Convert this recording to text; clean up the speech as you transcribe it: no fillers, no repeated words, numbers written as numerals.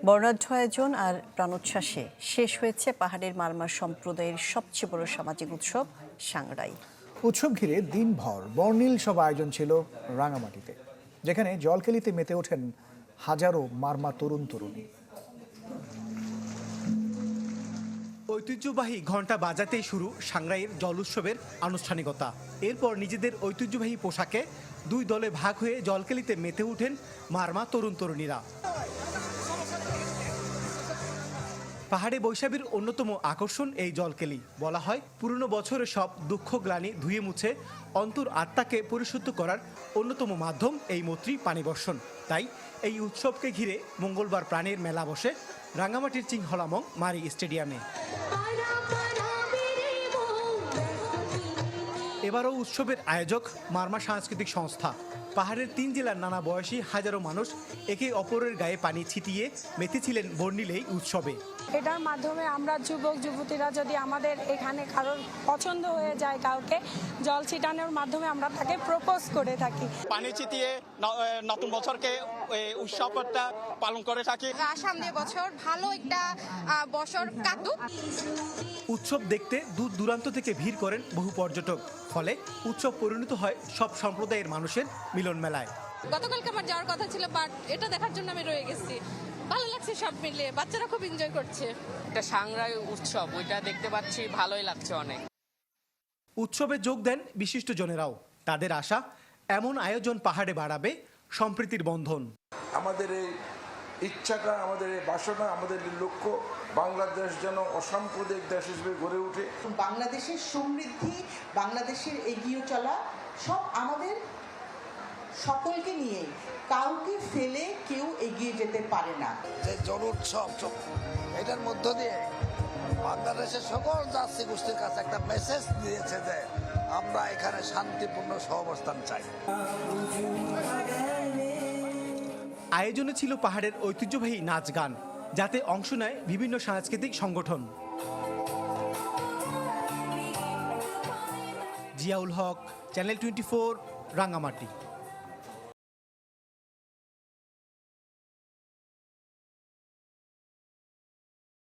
বর্ণাঢ্য আয়োজন আর প্রাণোচ্ছ্বাসে শেষ হয়েছে পাহাড়ের মারমা সম্প্রদায়ের সবচেয়ে বড় সামাজিক উৎসব সাংরাই। উৎসব ঘিরে দিনভর বর্ণিল সব আয়োজন ছিল রাঙামাটিতে, যেখানে জলকেলিতে মেতে ওঠেন হাজারো মারমা তরুণ তরুণী। ঐতিহ্যবাহী ঘণ্টা বাজাতেই শুরু সাংরাইয়ের জল উৎসবের আনুষ্ঠানিকতা। এরপর নিজেদের ঐতিহ্যবাহী পোশাকে দুই দলে ভাগ হয়ে জলকেলিতে মেতে ওঠেন মারমা তরুণ তরুণীরা। পাহাড়ে বৈশাখীর অন্যতম আকর্ষণ এই জলকেলি। বলা হয় পুরনো বছরের সব দুঃখ গ্লানি ধুয়ে মুছে অন্তর আত্মাকে পরিশুদ্ধ করার অন্যতম মাধ্যম এই মৈত্রী পানি বর্ষণ। তাই এই উৎসবকে ঘিরে মঙ্গলবার প্রাণের মেলা বসে রাঙামাটির চিংহলামং মারি স্টেডিয়ামে। এবারও উৎসবের আয়োজক মারমা সাংস্কৃতিক সংস্থা। পাহাড়ের 3 জেলার নানা বয়সী হাজারো মানুষ একে অপরের গায়ে পানি ছিটিয়ে মেতেছিলেন বর্ণিল এই উৎসবে। এটার মাধ্যমে আমরা যুবক যুবতীরা যদি আমাদের এখানে কারোর পছন্দ হয়ে যায় কাউকে, জল ছিটানোর মাধ্যমে আমরা তাকে প্রপোজ করে থাকি। পানি ছিটিয়ে নতুন বছরকে উৎসবটা পালন করে থাকি। সামনে বছর ভালো একটা বছর কাটুক। উৎসব দেখতে দূর দূরান্ত থেকে ভিড় করেন বহু পর্যটক। ফলে উৎসব পরিণত হয় সব সম্প্রদায়ের মানুষের মিলন মেলায়। গতকালকে আমার যাওয়ার কথা ছিল, বাট এটা দেখার জন্য আমি রয়ে গেছি। ভালো লাগছে সব মিলে, বাচ্চারা খুব এনজয় করছে। একটা সাংরাই উৎসব, ওইটা দেখতে পাচ্ছি, ভালোই লাগছে অনেক। উৎসবে যোগ দেন বিশিষ্টজনেরাও। তাদের আশা এমন আয়োজন পাহাড়ে বাড়াবে সম্প্রীতির বন্ধন। আমাদের এই ইচ্ছাটা, আমাদের এই বাসনা, আমাদের লক্ষ্য বাংলাদেশ যেন অসাম্প্রদায়িক দেশ হিসেবে গড়ে ওঠে। বাংলাদেশের সমৃদ্ধি, বাংলাদেশের এগিয়ে চলা সব আমাদের সকলকে নিয়ে, কাউকে ফেলে কেউ এগিয়ে যেতে পারে না। যে জল উৎসব, এটার মধ্য দিয়ে বাংলাদেশের সকল জাতি গোষ্ঠীর কাছে একটা মেসেজ দিয়েছে যে আমরা এখানে শান্তিপূর্ণ সহাবস্থান চাই। আয়োজনে ছিল পাহাড়ের ঐতিহ্যবাহী নাচ গান, যাতে অংশ নেয় বিভিন্ন সাংস্কৃতিক সংগঠন। জিয়াউল হক, চ্যানেল 24, রাঙামাটি।